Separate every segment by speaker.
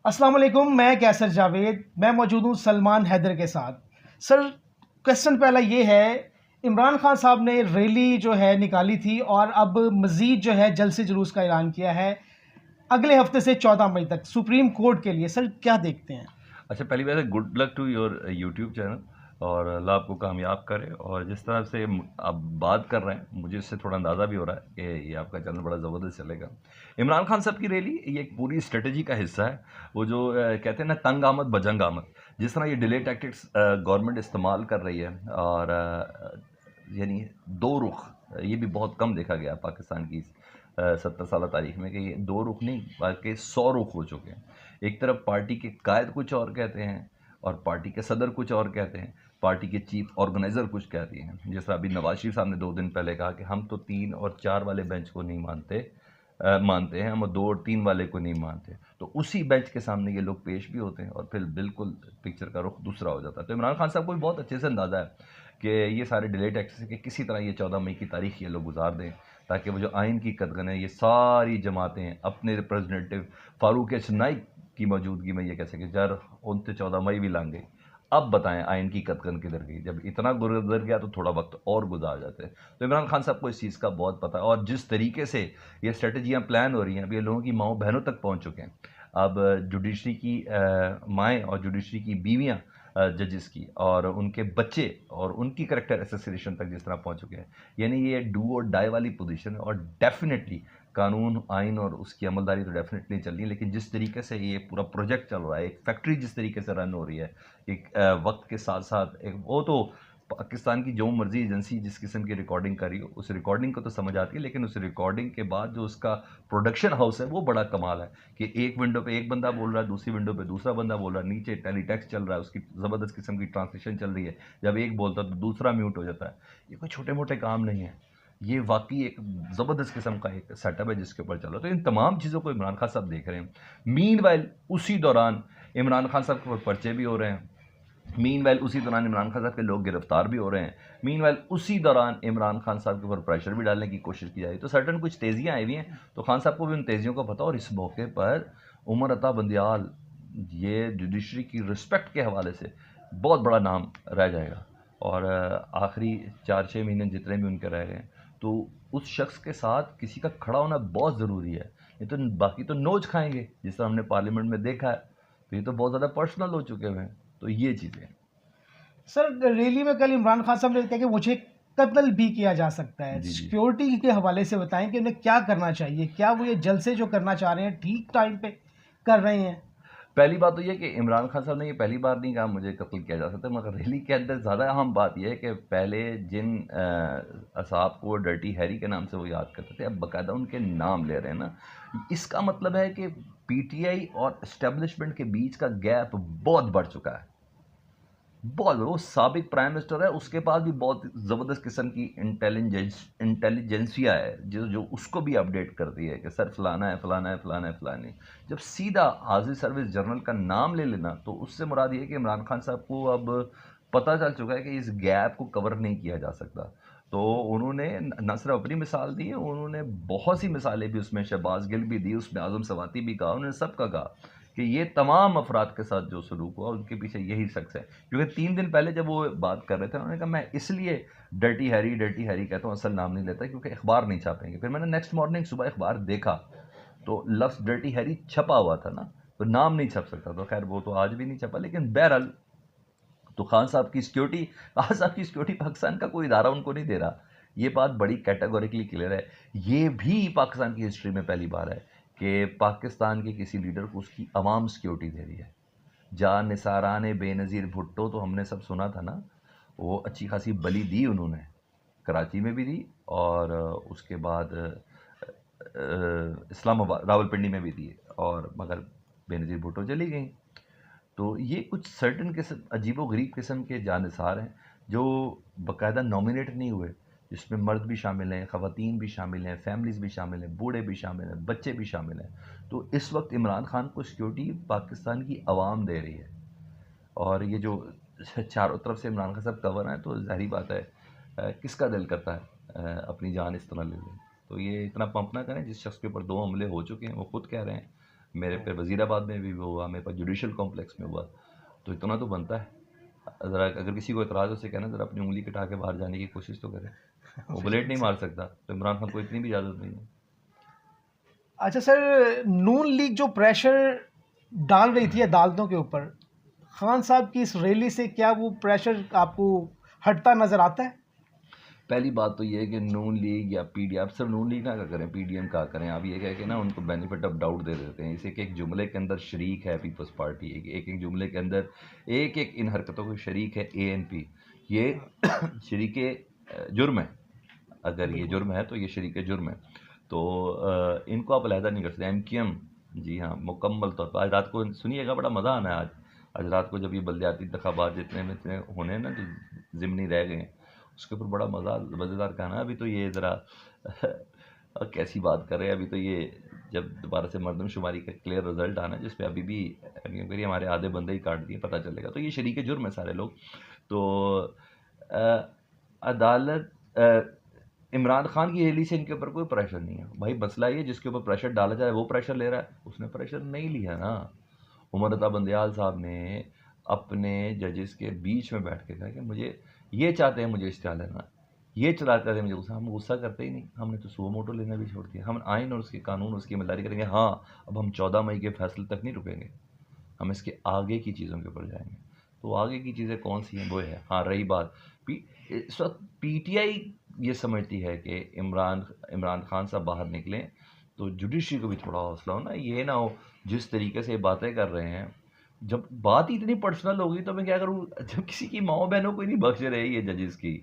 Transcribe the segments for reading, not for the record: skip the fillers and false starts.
Speaker 1: अस्सलाम वालेकुम, मैं कैसर जावेद। मैं मौजूद हूँ सलमान हैदर के साथ। सर, क्वेश्चन पहला ये है, इमरान खान साहब ने रैली जो है निकाली थी और अब मज़ीद जो है जलसे जुलूस का ऐलान किया है अगले हफ्ते से 14 मई तक सुप्रीम कोर्ट के लिए। सर, क्या देखते हैं?
Speaker 2: अच्छा, पहली बात है good luck to your YouTube channel और अल्लाह आपको कामयाब करे। और जिस तरह से आप बात कर रहे हैं मुझे इससे थोड़ा अंदाज़ा भी हो रहा है कि ये आपका चैनल बड़ा ज़बरदस्त चलेगा। इमरान खान साहब की रैली ये एक पूरी स्ट्रेटजी का हिस्सा है। वो जो कहते हैं ना, तंग आमद बजंग आमद, जिस तरह ये डिले टैक्टिक्स गवर्नमेंट इस्तेमाल कर रही है। और यानी दो रुख, ये भी बहुत कम देखा गया पाकिस्तान की 70 साल तारीख में, कि ये दो रुख नहीं बल्कि 100 रुख हो चुके हैं। एक तरफ पार्टी के कायद कुछ और कहते हैं और पार्टी के सदर कुछ और कहते हैं, पार्टी के चीफ ऑर्गेनाइज़र कुछ कहती हैं। जैसा अभी नवाज शरीफ साहब ने 2 दिन पहले कहा कि हम तो 3 और 4 वाले बेंच को नहीं मानते हैं, हम 2 और 3 वाले को नहीं मानते। तो उसी बेंच के सामने ये लोग पेश भी होते हैं और फिर बिल्कुल पिक्चर का रुख दूसरा हो जाता है। तो इमरान खान साहब को भी बहुत अच्छे से अंदाज़ा है कि ये सारे डिले टैक्सेस के किसी तरह ये 14 मई की तारीख ये लोग गुजार दें, ताकि वो जो आइन की कदगन है, ये सारी जमातें अपने रिप्रेजेंटेटिव फारूक नाइक की मौजूदगी में ये कह सके यार उन तो 14 मई भी लांग गई। अब बताएं आइन की कदगन किधर गई? जब इतना गुजर गया तो थोड़ा वक्त और गुजार जाते हैं। तो इमरान खान साहब को इस चीज़ का बहुत पता है और जिस तरीके से ये स्ट्रेटजियाँ प्लान हो रही हैं, अब ये लोगों की माओ बहनों तक पहुँच चुके हैं। अब जुडिशरी की माएँ और जुडिशरी की बीवियाँ जजेस की और उनके बच्चे और उनकी करेक्टर एसोसिएशन तक जिस तरह पहुंच चुके हैं, यानी ये डू और डाई वाली पोजीशन है। और डेफिनेटली कानून आइन और उसकी अमलदारी तो डेफिनेटली चल रही है, लेकिन जिस तरीके से ये पूरा प्रोजेक्ट चल रहा है, एक फैक्ट्री जिस तरीके से रन हो रही है, एक वक्त के साथ साथ एक वो तो पाकिस्तान की जो मर्जी एजेंसी जिस किस्म की रिकॉर्डिंग कर रही हो उस रिकॉर्डिंग को तो समझ आती है, लेकिन उस रिकॉर्डिंग के बाद जो उसका प्रोडक्शन हाउस है वो बड़ा कमाल है कि एक विंडो पे एक बंदा बोल रहा है, दूसरी विंडो पे दूसरा बंदा बोल रहा है, नीचे टेलीटेक्स्ट चल रहा है, उसकी ज़बरदस्त किस्म की ट्रांसलेशन चल रही है। जब एक बोलता है तो दूसरा म्यूट हो जाता है। ये कोई छोटे मोटे काम नहीं है, ये वाकई एक ज़बरदस्त किस्म का एक सेटअप है जिसके ऊपर चल रहा है। तो इन तमाम चीज़ों को इमरान खान साहब देख रहे हैं। मीनवाइल उसी दौरान इमरान खान साहब के ऊपर पर्चे भी हो रहे हैं। मीनवाइल उसी दौरान इमरान खान साहब के लोग गिरफ्तार भी हो रहे हैं। मीनवाइल उसी दौरान इमरान खान साहब के ऊपर प्रेशर भी डालने की कोशिश की जा रही है। तो सर्टन कुछ तेज़ियाँ आई हुई हैं, तो खान साहब को भी उन तेज़ियों का पता। और इस मौके पर उमर अता बंदियाल, ये जुडिशरी की रिस्पेक्ट के हवाले से बहुत बड़ा नाम रह जाएगा। और आखिरी 4-6 महीने जितने भी उनके रह गए हैं, तो उस शख्स के साथ किसी का खड़ा होना बहुत ज़रूरी है। नहीं तो बाकी तो नोच खाएंगे, जिस तरह हमने पार्लियामेंट में देखा है। तो ये तो बहुत ज़्यादा पर्सनल हो चुके हुए हैं। तो ये चीज़ें।
Speaker 1: सर, रैली में कल इमरान खान साहब ने कहा कि मुझे कत्ल भी किया जा सकता है।
Speaker 2: जी, जी।
Speaker 1: सिक्योरिटी के हवाले से बताएं कि उन्हें क्या करना चाहिए? क्या वो ये जलसे जो करना चाह रहे हैं ठीक टाइम पे कर रहे हैं?
Speaker 2: पहली बात तो ये कि इमरान खान साहब ने ये पहली बार नहीं कहा मुझे कत्ल किया जा सकता है, मगर रैली के अंदर ज़्यादा अहम बात यह है कि पहले जिन असाब को डर्टी हैरी के नाम से वो याद करते थे, अब बाकायदा उनके नाम ले रहे हैं ना। इसका मतलब है कि पीटीआई और इस्टेब्लिशमेंट के बीच का गैप बहुत बढ़ चुका है। बहुत, वो साबिक प्राइम मिनिस्टर है, उसके पास भी बहुत ज़बरदस्त किस्म की इंटेलिजेंसिया है जो जो उसको भी अपडेट करती है कि सर फलाना है, फलाना है, फलाना है, फलानी है। जब सीधा हाजिर सर्विस जनरल का नाम ले लेना, तो उससे मुराद ये है कि इमरान खान साहब को अब पता चल चुका है कि इस गैप को कवर नहीं किया जा सकता। तो उन्होंने न सिर्फ अपनी मिसाल दी है, उन्होंने बहुत सी मिसालें भी उसमें शहबाज गिल भी दी, उसमें आज़म सवाती भी कहा, उन्होंने सबका कहा कि ये तमाम अफराद के साथ जो सलूक हुआ उनके पीछे यही शख्स है। क्योंकि 3 दिन पहले जब वो बात कर रहे थे, उन्होंने कहा मैं इसलिए डर्टी हैरी कहता हूँ, असल नाम नहीं लेता क्योंकि अखबार नहीं छापेंगे। फिर मैंने नेक्स्ट मॉर्निंग सुबह अखबार देखा तो लफ्ज़ डर्टी हैरी छपा हुआ था ना, तो नाम नहीं छप सकता। तो खैर वो तो आज भी नहीं छपा, लेकिन बहरहाल तो खान साहब की सिक्योरिटी पाकिस्तान का कोई इदारा उनको नहीं दे रहा। ये बात बड़ी कैटेगोरिकली क्लियर है। ये भी पाकिस्तान की हिस्ट्री में पहली बार है कि पाकिस्तान के किसी लीडर को उसकी आवाम सिक्योरिटी दे रही है। जा निसारान बेनज़ीर भुट्टो तो हमने सब सुना था ना, वो अच्छी खासी बलि दी उन्होंने, कराची में भी दी और उसके बाद इस्लामाबाद रावलपिंडी में भी दी, और मगर बेनज़ीर भुट्टो चली गई। तो ये कुछ सर्टन किस्म अजीबो-गरीब किस्म के जानिसार हैं जो बाकायदा नॉमिनेट नहीं हुए, जिसमें मर्द भी शामिल हैं, ख़वातीन भी शामिल हैं, फैमिलीज़ भी शामिल हैं, बूढ़े भी शामिल हैं, बच्चे भी शामिल हैं। तो इस वक्त इमरान खान को सिक्योरिटी पाकिस्तान की आवाम दे रही है। और ये जो चारों तरफ से इमरान खान साहब कवर हैं, तो ज़ाहिर बात है किसका दिल करता है अपनी जान इस तरह ले लें। तो ये इतना पंप ना करें। जिस शख्स के ऊपर 2 हमले हो चुके हैं वो खुद कह रहे हैं मेरे पे वजीराबाद में भी हुआ, मेरे पास जुडिशल कॉम्प्लेक्स में हुआ। तो इतना तो बनता है, ज़रा अगर किसी को इतराज़ हो से कहना ज़रा अपनी उंगली कटा के बाहर जाने की कोशिश तो करें। वो बुलेट नहीं मार सकता, तो इमरान खान को इतनी भी इजाज़त नहीं है।
Speaker 1: अच्छा सर, नून लीग जो प्रेशर डाल रही थी अदालतों के ऊपर, खान साहब की इस रैली से क्या वो प्रेशर आपको हटता नज़र आता है?
Speaker 2: पहली बात तो ये है कि नून लीग या पीडीएम, सिर्फ नून लीग ना क्या करें, पीडीएम का करें, आप ये कह के ना उनको बेनिफिट ऑफ डाउट दे देते हैं। इस एक एक जुमले के अंदर शरीक है पीपल्स पार्टी, एक एक जुमले के अंदर एक एक इन हरकतों को शरीक है एएनपी। ये शरीक जुर्म है, अगर ये
Speaker 1: बिल्कुल।
Speaker 2: जुर्म है तो ये शरीक जुर्म है। तो इनको आप अलहदा नहीं कर सकते। एमक्यूएम, जी हाँ, मुकम्मल तौर पर आज रात को सुनिएगा, बड़ा मज़ा आना है आज। आज रात को जब ये बल्दियाती इंतखाबात जितने में इतने होने हैं ना, जो ज़िमनी रह गए हैं, उसके ऊपर बड़ा मज़ेदार कहना है। अभी तो ये ज़रा कैसी बात कर रहे हैं, अभी तो ये जब दोबारा से मरदमशुमारी का क्लियर रिजल्ट आना है, जिसपे अभी भी क्योंकि हमारे आधे बंदे ही काट दिए, पता चलेगा। तो ये शरीक जुर्म है सारे लोग। तो अदालत इमरान खान की रैली से इनके ऊपर कोई प्रेशर नहीं है भाई। मसला ये जिसके ऊपर प्रेशर डाला जाए वो प्रेशर ले रहा है, उसने प्रेशर नहीं लिया ना। उमर अता बंदयाल साहब ने अपने जजेस के बीच में बैठ के कहा कि मुझे ये चाहते हैं मुझे इश्तिहार लेना, ये चलाते थे मुझे गुस्सा। हम गुस्सा करते ही नहीं, हमने तो सुओ मोटो लेना भी छोड़ दिया। हम आइन और उसके कानून उसकी अमलदारी करेंगे। हाँ, अब हम 14 मई के फैसले तक नहीं रुकेंगे, हम इसके आगे की चीज़ों के ऊपर जाएंगे। तो आगे की चीज़ें कौन सी हैं वो है। हाँ, रही बात इस वक्त पीटीआई ये समझती है कि इमरान खान साहब बाहर निकलें तो जुडिशरी को भी थोड़ा हौसला हो ना, ये ना हो जिस तरीके से बातें कर रहे हैं। जब बात ही इतनी पर्सनल होगी तो मैं क्या करूँ, जब किसी की माओ बहनों को ही नहीं बख्श रहे ये जजेस की,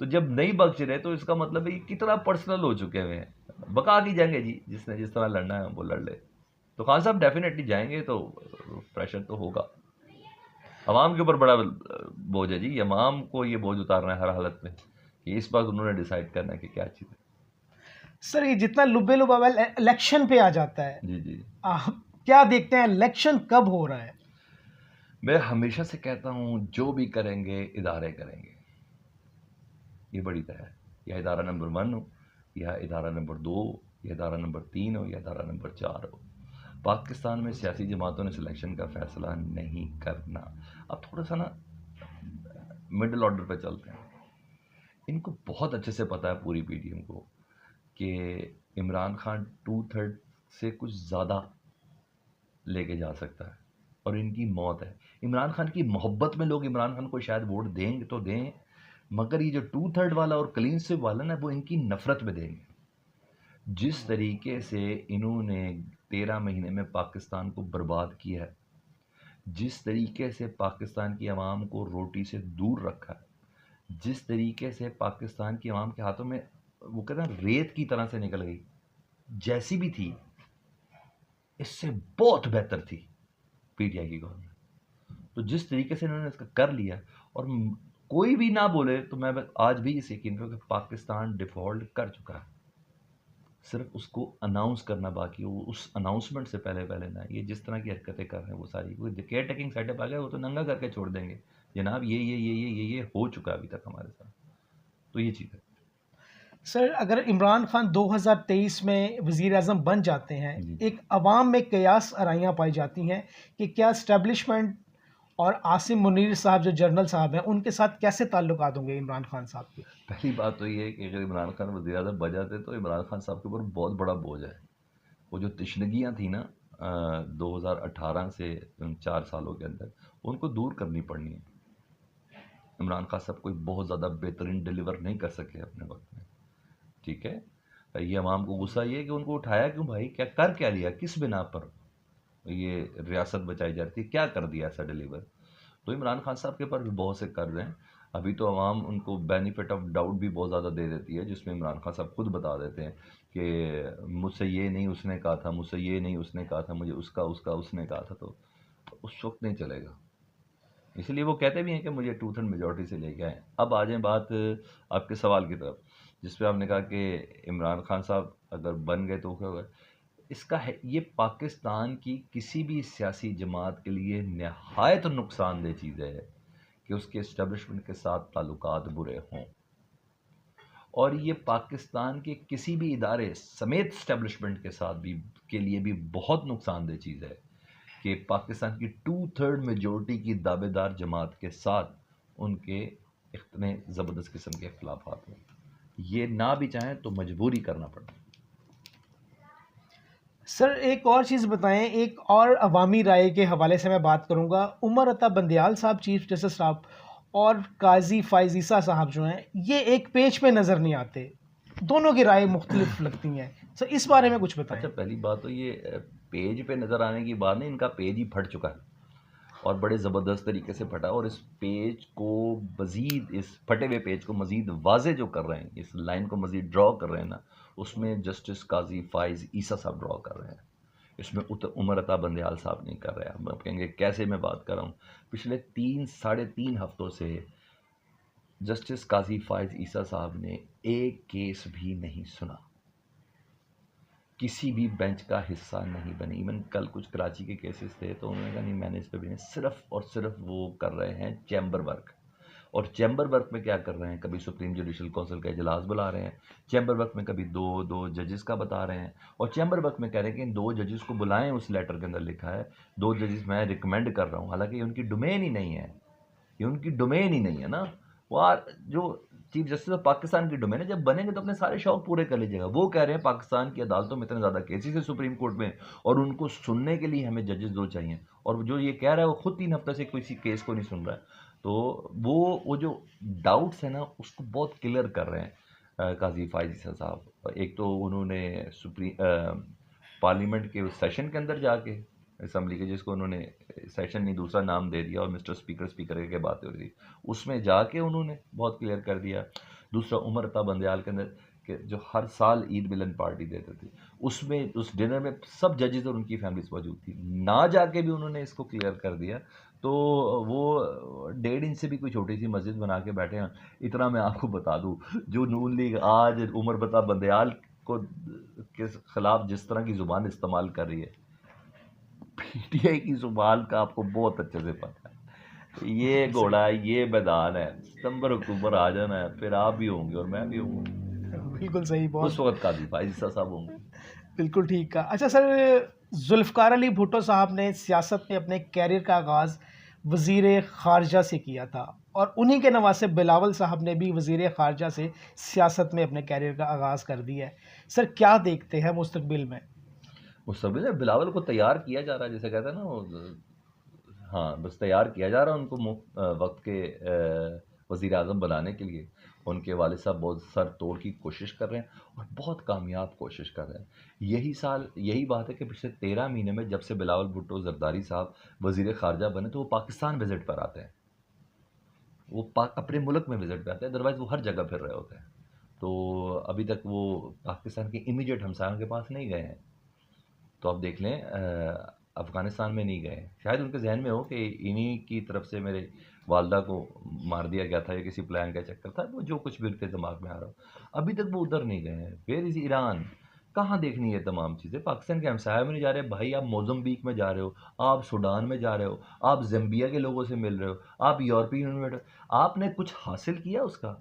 Speaker 2: तो जब नहीं बख्श रहे तो इसका मतलब है कि कितना पर्सनल हो चुके हुए हैं। बका की जाएंगे जी, जिसने जिस तरह लड़ना है वो लड़ ले। तो खान साहब डेफिनेटली जाएंगे तो प्रेशर तो होगा। अवाम के ऊपर बड़ा बोझ है जी, अवाम को ये बोझ उतारना है हर हालत में कि इस बार उन्होंने डिसाइड करना है कि क्या चीज़ है।
Speaker 1: सर, ये जितना लुब्बे लुबाव इलेक्शन पे आ जाता है,
Speaker 2: जी जी,
Speaker 1: आप क्या देखते हैं इलेक्शन कब हो रहा है?
Speaker 2: मैं हमेशा से कहता हूँ जो भी करेंगे इदारे करेंगे, ये बड़ी तय है। या इदारा नंबर 1 हो, या इदारा नंबर 2, या इदारा नंबर 3 हो, या इदारा नंबर 4 हो। पाकिस्तान में सियासी जमातों ने सिलेक्शन का फैसला नहीं करना। अब थोड़ा सा ना मिडिल ऑर्डर पे चलते हैं। इनको बहुत अच्छे से पता है पूरी पीडीएम को कि इमरान खान 2/3 से कुछ ज़्यादा लेके जा सकता है और इनकी मौत है। इमरान खान की मोहब्बत में लोग इमरान खान को शायद वोट देंगे तो दें, मगर ये जो 2/3 वाला और क्लीन स्वीप वाला ना, वो इनकी नफ़रत में देंगे। जिस तरीके से इन्होंने 13 महीने में पाकिस्तान को बर्बाद किया है, जिस तरीके से पाकिस्तान की आवाम को रोटी से दूर रखा है, जिस तरीके से पाकिस्तान की आवाम के हाथों में वो कहते हैं रेत की तरह से निकल गई, जैसी भी थी इससे बहुत बेहतर थी पीटीआई की गवर्नमेंट। तो जिस तरीके से इन्होंने इसका कर लिया, और कोई भी ना बोले तो मैं आज भी इसे यकीन करूँ कि पाकिस्तान डिफ़ॉल्ट कर चुका है, सिर्फ उसको अनाउंस करना बाकी। वो उस अनाउंसमेंट से पहले पहले ना, ये जिस तरह की हरकतें कर रहे हैं वो सारी, वो केयर टेकिंग सेटअप आ गया, वो तो नंगा करके छोड़ देंगे जनाब, ये हो चुका है अभी तक हमारे साथ। तो ये चीज़ है।
Speaker 1: सर, अगर इमरान खान 2023 में वज़ीर आज़म बन जाते हैं,
Speaker 2: जी।
Speaker 1: एक अवाम में कयास आराइयाँ पाई जाती हैं कि क्या इस्टेब्लिशमेंट और आसिम मुनीर साहब जो जनरल साहब हैं उनके साथ कैसे ताल्लुकात होंगे इमरान खान साहब के?
Speaker 2: पहली बात तो ये है कि अगर इमरान खान वज़ीर आज़म बन जाते तो इमरान खान साहब के ऊपर बहुत बड़ा बोझ है। वो जो तशनगियाँ थी ना 2018 से 4 सालों के अंदर, उनको दूर करनी पड़नी है। इमरान खान साहब कोई बहुत ज़्यादा बेहतरीन डिलीवर नहीं कर सके अपने वक्त में, ठीक है। ये अवाम को गुस्सा ये है कि उनको उठाया क्यों भाई, क्या लिया, किस बिना पर ये रियासत बचाई जाती है, क्या कर दिया ऐसा डिलीवर। तो इमरान खान साहब के ऊपर भी बहुत से कर्ज हैं। अभी तो अवाम उनको बेनिफिट ऑफ डाउट भी बहुत ज़्यादा दे देती है, जिसमें इमरान खान साहब खुद बता देते हैं कि मुझसे ये नहीं उसने कहा था, मुझसे ये नहीं उसने कहा था, मुझे उसका उसने कहा था। तो उस वक्त नहीं चलेगा, इसलिए वो कहते भी हैं कि मुझे 2/3 मेजॉरिटी से लेके आए। अब आ जाए बात आपके सवाल की तरफ, जिस पे आपने कहा कि इमरान खान साहब अगर बन गए तो क्या होगा। इसका है, ये पाकिस्तान की किसी भी सियासी जमात के लिए नहायत नुकसानदेह चीज़ है कि उसके इस्टेब्लिशमेंट के साथ ताल्लुकात बुरे हों। और ये पाकिस्तान के किसी भी इदारे समेत इस्टेब्लिशमेंट के साथ भी के लिए भी बहुत नुकसानदेह चीज़ है कि पाकिस्तान की 2/3 मेजोरिटी की दावेदार जमात के साथ उनके इतने ज़बरदस्त किस्म के इख्तिलाफात हैं। ये ना भी चाहें तो मजबूरी करना पड़ता है।
Speaker 1: सर एक और चीज़ बताएं, एक और अवामी राय के हवाले से मैं बात करूंगा। उमर अता बंदयाल साहब, चीफ जस्टिस साहब, और काजी फ़ाइज़ ईसा साहब जो हैं, ये एक पेज पे नज़र नहीं आते, दोनों की राय मुख्तलिफ लगती हैं। सर इस बारे में कुछ बताएं।
Speaker 2: अच्छा, पहली बात तो ये पेज पे नज़र आने की बात नहीं, इनका पेज ही फट चुका है और बड़े ज़बरदस्त तरीके से फटा। और इस पेज को मज़ीद, इस फटे हुए पेज को मज़ीद वाज़े जो कर रहे हैं, इस लाइन को मज़ीद ड्रॉ कर रहे हैं ना, उसमें जस्टिस काजी फ़ाइज़ ईसा साहब ड्रॉ कर रहे हैं, इसमें उमर अता बंदयाल साहब नहीं कर रहे हैं। अब कहेंगे कैसे मैं बात कर रहा हूँ। पिछले 3 साढ़े 3 हफ्तों से जस्टिस काजी फ़ाइज़ ईसा साहब ने एक केस भी नहीं सुना, किसी भी बेंच का हिस्सा नहीं बने। इवन कल कुछ कराची के केसेस थे तो उन्होंने कहा नहीं मैंने इस पर भी नहीं, सिर्फ और सिर्फ वो कर रहे हैं चैम्बर वर्क। और चैम्बर वर्क में क्या कर रहे हैं, कभी सुप्रीम जुडिशल काउंसिल का इजलास बुला रहे हैं, चैम्बर वर्क में कभी दो दो जजेस का बता रहे हैं, और चैम्बर वर्क में कह रहे हैं कि इन 2 जजेस को बुलाएं। उस लेटर के अंदर लिखा है 2 जजेस मैं रिकमेंड कर रहा हूँ, हालांकि ये उनकी डोमेन ही नहीं है, ये उनकी डोमेन ही नहीं है ना। वो जो चीफ जस्टिस ऑफ पाकिस्तान की डोमेन है, जब बनेंगे तो अपने सारे शौक पूरे कर लीजिएगा। वो कह रहे हैं पाकिस्तान की अदालतों में इतने ज़्यादा केसेस है सुप्रीम कोर्ट में, और उनको सुनने के लिए हमें जजेस 2 चाहिए, और जो ये कह रहा है वो खुद 3 हफ्ते से किसी केस को नहीं सुन रहा है। तो वो जो डाउट्स है ना उसको बहुत क्लियर कर रहे हैं काजी फ़ाइज़ ईसा साहब। एक तो उन्होंने पार्लियामेंट के उस सेशन के अंदर जाके, असम्बली के, जिसको उन्होंने सेशन नहीं दूसरा नाम दे दिया और मिस्टर स्पीकर स्पीकर के बातें हो रही, उसमें जाके उन्होंने बहुत क्लियर कर दिया। दूसरा उमर अता बंदयाल के अंदर के जो हर साल ईद मिलन पार्टी देते थे, उसमें उस डिनर में सब जजेस और उनकी फैमिलीज मौजूद थी, ना जाके भी उन्होंने इसको क्लियर कर दिया। तो वो 1.5 इंच से भी कोई छोटी सी मस्जिद बना के बैठे हैं। इतना मैं आपको बता दूं, जो नून लीग आज उमर अता बंदयाल को के खिलाफ जिस तरह की ज़ुबान इस्तेमाल कर रही है, पीटीआई की जुबान का आपको बहुत अच्छे से पता है। ये घोड़ा, ये मैदान है, सितंबर अक्टूबर आ जाना है, फिर आप भी होंगे और मैं भी हूँगा।
Speaker 1: बिल्कुल सही,
Speaker 2: उस
Speaker 1: बहुत
Speaker 2: वक्त काजी फ़ाइज़ ईसा साहब होंगे।
Speaker 1: बिल्कुल ठीक कहा। अच्छा सर, जुल्फ़कार अली भुट्टो साहब ने सियासत में अपने कैरियर का आगाज़ वज़ीर ख़ारजा से किया था, और उन्हीं के नवासे बिलावल साहब ने भी वज़ीर ख़ारजा से सियासत में अपने कैरियर का आगाज़ कर दिया है। सर क्या देखते हैं मुस्तकबिल में?
Speaker 2: मुस्तकबिल में बिलावल को तैयार किया जा रहा है, जैसे कहते हैं ना वो, हाँ बस तैयार किया जा रहा है उनको वक्त के वज़ीर आज़म बनाने के लिए। उनके वालिद साहब बहुत सर तोड़ की कोशिश कर रहे हैं और बहुत कामयाब कोशिश कर रहे हैं। यही बात है कि पिछले 13 महीने में जब से बिलावल भुट्टो ज़रदारी साहब वज़ीर ख़ारजा बने तो वो पाकिस्तान विज़िट पर आते हैं, वो अपने मुल्क में विज़िट पे आते हैं, अदरवाइज़ वो हर जगह फिर रहे होते हैं। तो अभी तक वो पाकिस्तान के इमीडिएट हमसायों के पास नहीं गए हैं। तो आप देख लें, अफ़गानिस्तान में नहीं गए, शायद उनके जहन में हो कि इन्हीं की तरफ से मेरे वालदा को मार दिया गया था या किसी प्लान का चक्कर था, वो जो कुछ भी उनके दिमाग में आ रहा हो, अभी तक वो उधर नहीं गए हैं। वेयर इज़ ईरान, कहाँ देखनी है तमाम चीज़ें, पाकिस्तान के हमसाया में नहीं जा रहे भाई। आप मोज़म्बिक में जा रहे हो, आप सूडान में जा रहे हो, आप ज़म्बिया के लोगों से मिल रहे हो, आप यूरोपियन यूनियन में, आपने कुछ हासिल किया उसका?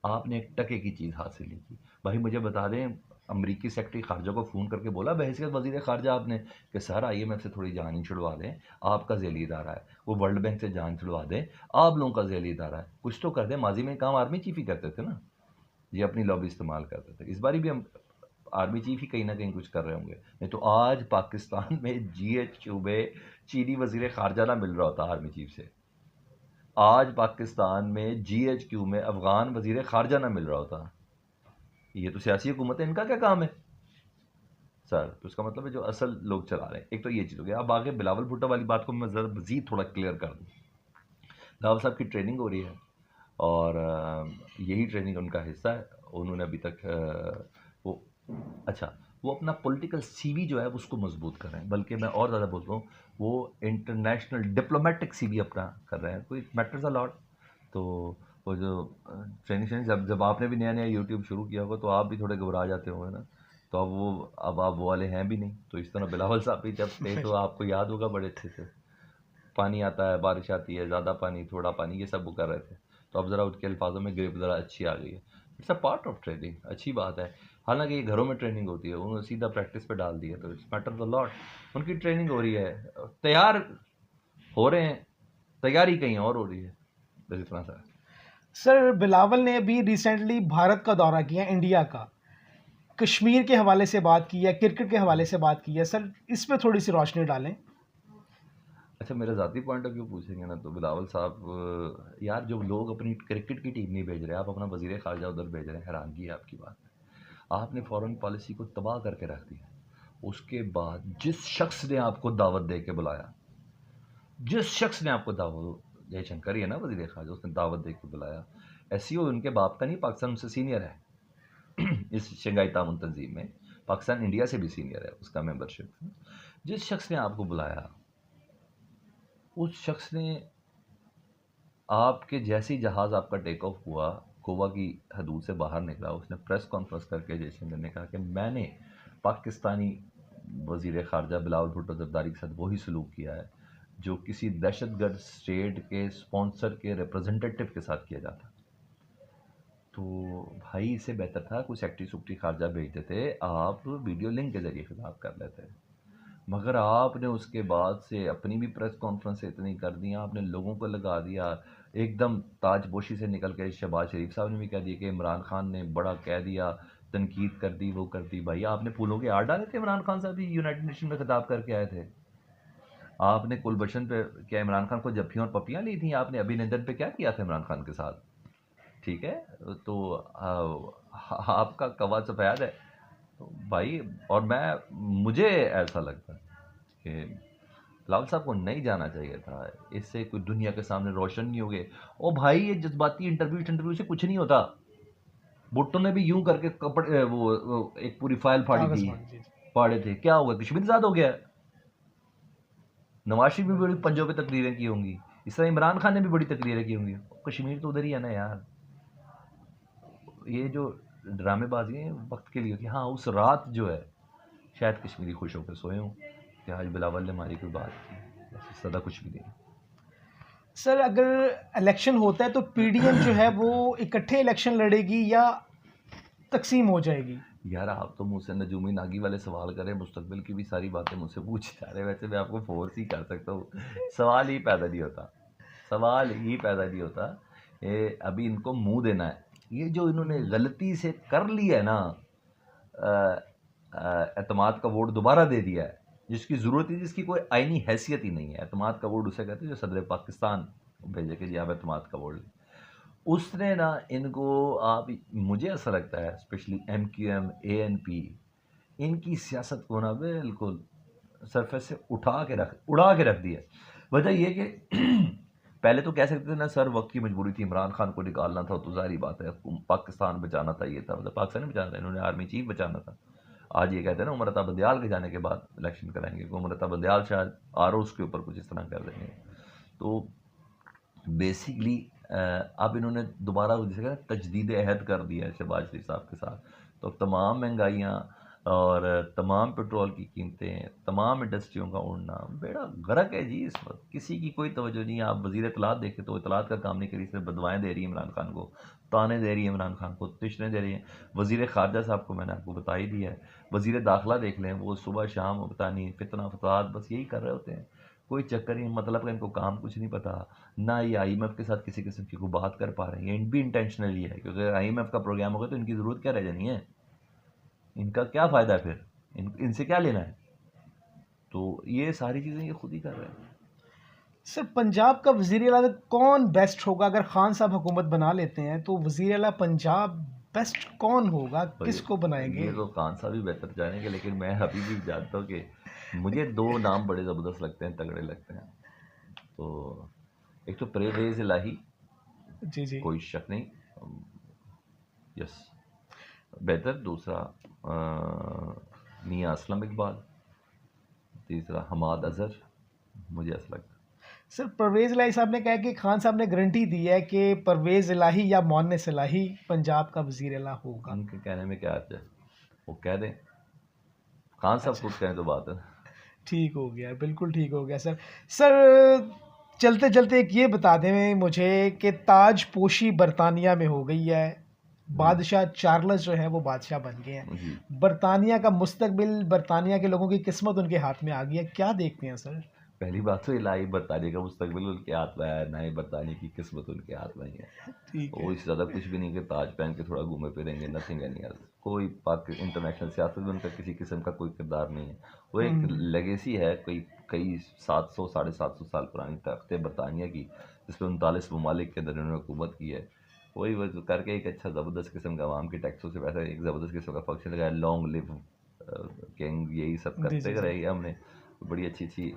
Speaker 2: आपने एक टके की चीज़ हासिल नहीं की। भाई मुझे बता दें, अमरीकी सेक्रेटरी खारजा को फ़ोन करके बोला बहैसियत वज़ीर ख़ारजा आपने कि सर IMF से थोड़ी जान ही छुड़वा दें, आपका ज़ैली इदारा है, वो वर्ल्ड बैंक से जान छुड़वा दें, आप लोगों का ज़ैली इदारा है, कुछ तो कर दें। माजी में काम आर्मी चीफ ही करते थे ना, ये अपनी लॉबी इस्तेमाल करते थे, इस बारी भी हम आर्मी चीफ ही कहीं ना कहीं कुछ कर रहे होंगे। नहीं तो आज पाकिस्तान में GHQ में चीनी वज़ीर ख़ारजा ना मिल रहा होता आर्मी चीफ से, आज पाकिस्तान में GHQ में अफ़गान वज़ीर ख़ारजा ना मिल रहा होता। ये तो सियासी हुकूमत है, इनका क्या काम है सर? तो इसका मतलब है जो असल लोग चला रहे हैं। एक तो ये चीज़ हो गया। अब आगे बिलावल भुट्टो वाली बात को मैं ज़रा मज़ीद थोड़ा क्लियर कर दूँ। बिलावल साहब की ट्रेनिंग हो रही है और यही ट्रेनिंग उनका हिस्सा है। उन्होंने अभी तक वो अपना पॉलिटिकल CV जो है उसको मजबूत कर रहे हैं, बल्कि मैं और ज़्यादा बोलता हूँ वो इंटरनेशनल डिप्लोमेटिक CV अपना कर रहे हैं। कोई मैटर्स अ लॉट। तो वो जो ट्रेनिंग जब आपने भी नया यूट्यूब शुरू किया होगा तो आप भी थोड़े घबरा जाते होंगे ना, तो अब आप वो वाले हैं भी नहीं। तो इस तरह बिलावल साहब भी जब थे तो आपको याद होगा बड़े अच्छे से, पानी आता है, बारिश आती है, ज़्यादा पानी, थोड़ा पानी, ये सब वो कर रहे थे। तो अब ज़रा उनके अल्फाजों में ग्रिप ज़रा अच्छी आ गई है। It's a part of training, अच्छी बात है। हालांकि ये घरों में ट्रेनिंग होती है, उन्होंने सीधा प्रैक्टिस पे डाल दिया, तो इट्स मैटर अ लॉट। उनकी ट्रेनिंग हो रही है, तैयार हो रहे हैं, तैयारी कहीं और हो रही है, बस इतना सा है।
Speaker 1: सर बिलावल ने अभी रिसेंटली भारत का दौरा किया, इंडिया का, कश्मीर के हवाले से बात की है, क्रिकेट के हवाले से बात की है। सर इस पे थोड़ी सी रोशनी डालें।
Speaker 2: अच्छा, मेरा ज़ाती पॉइंट ऑफ व्यू पूछेंगे ना, तो बिलावल साहब, यार जो लोग अपनी क्रिकेट की टीम नहीं भेज रहे, आप अपना वज़ीर ख़ारजा उधर भेज रहे हैं, हैरानगी है आपकी बात में। आपने फॉरेन पॉलिसी को तबाह करके रख दिया। उसके बाद जिस शख्स ने आपको दावत दे के बुलाया, जिस शख्स ने आपको दावत, जयशंकर ही है ना वज़ीर ख़ारजा, उसने दावत दे के बुलाया। एससीओ उनके बाप का नहीं, पाकिस्तान उनसे सीनियर है इस शंघाई ताउन तंजीम में। पाकिस्तान इंडिया से भी सीनियर है उसका मेंबरशिप। जिस शख्स ने आपको बुलाया, उस शख्स ने आपके जैसे ही जहाज़ आपका टेक ऑफ हुआ, गोवा की हदूद से बाहर निकला, उसने प्रेस कॉन्फ्रेंस करके जयशंकर ने कहा कि मैंने पाकिस्तानी वज़ीर ख़ारजा बिलावल भुट्टो ज़रदारी के साथ वही सलूक किया है जो किसी दहशतगर्द स्टेट के स्पॉन्सर के रिप्रेजेंटेटिव के साथ किया जाता। तो भाई इससे बेहतर था कुछ सेक्रेटरी सुक्रेटरी ख़ारजा भेजते थे, आप वीडियो लिंक के ज़रिए खिताब कर लेते। मगर आपने उसके बाद से अपनी भी प्रेस कॉन्फ्रेंस इतनी कर दी, आपने लोगों को लगा दिया एकदम ताजपोशी से निकल के। शहबाज शरीफ साहब ने भी कह दिया कि इमरान खान ने बड़ा कह दिया, तनकीद कर दी, वो कर दी। भाई आपने फूलों के हार डाले थे, इमरान खान साहब भी यूनाइटेड नेशन में खिताब करके आए थे। आपने कुलभूषण पे क्या इमरान खान को जफ्फियाँ और पप्पियाँ ली थी, आपने अभिनंदन पे क्या किया था इमरान खान के साथ, ठीक है। तो आपका कवा सफ़ेद है। तो भाई, और मुझे ऐसा लगता है कि लाल साहब को नहीं जाना चाहिए था, इससे कोई दुनिया के सामने रोशन नहीं हो गए। ओ भाई, ये जज्बाती इंटरव्यू से कुछ नहीं होता। भुट्टो ने भी यूं करके कपड़े वो एक पूरी फाइल फाड़ी
Speaker 1: कागज
Speaker 2: थी,
Speaker 1: फाड़ जी।
Speaker 2: फाड़े थे, क्या होगा, कश्मीर आजाद हो गया। नवाज शरीफ भी बड़ी पंजों पे तकरीरें की होंगी, इस तरह इमरान खान ने भी बड़ी तकरीरें की होंगी। कश्मीर तो उधर ही है ना यार। ये जो ड्रामेबाजी है वक्त के लिए होती है। हाँ, उस रात जो है शायद कश्मीरी खुश होकर सोए हों कि आज बिलावल ने हमारी कोई बात की, बस ज़्यादा कुछ भी नहीं।
Speaker 1: सर अगर इलेक्शन होता है तो पीडीएम जो है वो इकट्ठे इलेक्शन लड़ेगी या तकसीम हो जाएगी?
Speaker 2: यार आप तो मुझसे नजूमी नागी वाले सवाल करें, मुस्तकबिल की भी सारी बातें मुझसे पूछ जा रहे हैं। वैसे मैं आपको फोर्स ही कर सकता हूँ, सवाल ही पैदा नहीं होता, सवाल ही पैदा नहीं होता। ये अभी इनको मुंह देना है। ये जो इन्होंने गलती से कर लिया है ना, एतमाद का वोट दोबारा दे दिया है, जिसकी ज़रूरत ही, जिसकी कोई आईनी हैसियत ही नहीं है। एतमाद का वोट उसे कहते हैं जो सदर पाकिस्तान भेजे कि जी आप एतमाद का वोट, उसने ना इनको, आप, मुझे ऐसा लगता है स्पेशली MQM ANP, इनकी सियासत को ना बिल्कुल सरफेस से उड़ा के रख दिया। वजह ये कि पहले तो कह सकते थे ना सर, वक्त की मजबूरी थी, इमरान खान को निकालना था, तो जाहिर बात है पाकिस्तान बचाना था, ये था, मतलब पाकिस्तान बचाना था, इन्होंने आर्मी चीफ बचाना था। आज ये कहते हैं ना उमर अता बंदयाल के जाने के बाद इलेक्शन कराएंगे, उमर अता बंदयाल शायद ROs के ऊपर कुछ इस तरह कर देंगे। तो बेसिकली अब इन्होंने दोबारा जिसे कहते हैं तजदीद अहद कर दिया है शहबाज शरीफ साहब के साथ। तो तमाम महंगाइयाँ और तमाम पेट्रोल की कीमतें, तमाम इंडस्ट्रियों का उड़ना बेड़ा गर्क है जी इस वक्त, किसी की कोई तवज्जो नहीं है। आप वज़ीर इत्तलात देखें तो इत्तलात का काम नहीं करी, सिर्फ बदवाएँ दे रही है इमरान खान को, ताने दे रही है इमरान खान को, तिश्तरें दे रही हैं। वज़ीर ख़ारजा साहब को मैंने आपको बता ही दिया है। वज़ीर दाखिला देख लें, वो सुबह शाम पता नहीं फितना फसाद बस यही कर रहे होते हैं, कोई चक्कर नहीं, मतलब का इनको काम कुछ नहीं पता। ना ये IMF के साथ किसी किस्म की कोई बात कर पा रहे हैं, ये भी इंटेंशनली है, क्योंकि IMF का प्रोग्राम होगा तो इनकी ज़रूरत क्या रह जानी है, इनका क्या फ़ायदा है फिर, इनसे क्या लेना है। तो ये सारी चीज़ें ये खुद ही कर रहे हैं।
Speaker 1: सर पंजाब का वज़ीर आला कौन बेस्ट होगा? अगर खान साहब हुकूमत बना लेते हैं तो वज़ीर आला पंजाब बेस्ट कौन होगा, किसको बनाएंगे?
Speaker 2: ये तो खान साहब ही बेहतर जानेंगे, लेकिन मैं अभी भी जानता हूँ कि मुझे 2 नाम बड़े ज़बरदस्त लगते हैं, तगड़े लगते हैं। तो एक तो परवेज़ इलाही,
Speaker 1: जी जी,
Speaker 2: कोई शक नहीं, यस बेहतर। दूसरा मियाँ असलम इकबाल, तीसरा हमाद अजहर, मुझे ऐसा लगता है।
Speaker 1: सर परवेज़ इलाही साहब ने कहा कि खान साहब ने गारंटी दी है कि परवेज़ इलाही या मोहन्नस इलाही पंजाब का वज़ीर आला होगा।
Speaker 2: उनके कहने में क्या अर्थ है, वो कह दें, खान साहब खुद कहें तो बात है।
Speaker 1: ठीक हो गया, बिल्कुल ठीक हो गया सर। सर चलते चलते एक ये बता दें मुझे कि ताजपोशी बरतानिया में हो गई है, बादशाह चार्ल्स जो है वो बादशाह बन गए हैं।
Speaker 2: जी।
Speaker 1: बरतानिया का मुस्तकबिल, बरतानिया के लोगों की किस्मत उनके हाथ में आ गई है, क्या देखते हैं सर?
Speaker 2: पहली बात तो इलाही बरतानिया का मुस्तकबिल उनके हाथ में है, ना ही बरतानिया की किस्मत उनके हाथ में ही है।
Speaker 1: ठीक
Speaker 2: वो
Speaker 1: है।
Speaker 2: इससे ज़्यादा कुछ भी नहीं कि ताज पहन के थोड़ा घूमे फिरेंगे, नथिंग एनी एल्स। कोई पाक इंटरनेशनल सियासत में उनका किसी किस्म का कोई किरदार नहीं है। वो एक लेगेसी है, कोई कई 700 साढ़े 700 साल पुरानी तख्त बरतानिया की, जिसमें 39 ममालिक के अंदर उन्होंने हुकूमत की है। वही वो करके एक अच्छा ज़बरदस्त किस्म का आवाम के टैक्सों से पैसा एक ज़बरदस्त किस्म का फंक्शन लगाया, लॉन्ग लिव किंग, यही सब
Speaker 1: जी जी
Speaker 2: करते
Speaker 1: जी।
Speaker 2: रहे हमने। बड़ी अच्छी अच्छी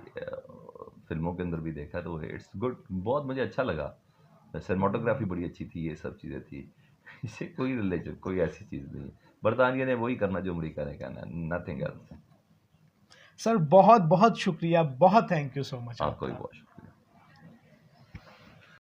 Speaker 2: फिल्मों के अंदर भी देखा, तो इट्स गुड, बहुत मुझे अच्छा लगा। सिनेमाटोग्राफी बड़ी अच्छी थी, ये सब चीज़ें थी। इससे कोई रिलेशन, कोई ऐसी चीज़ नहीं है। बरतानिया ने वही करना जो अमरीका ने करना, नथिंग एल्स।
Speaker 1: सर बहुत बहुत शुक्रिया, बहुत थैंक यू सो मच
Speaker 2: आपको भी
Speaker 1: आपका।
Speaker 2: बहुत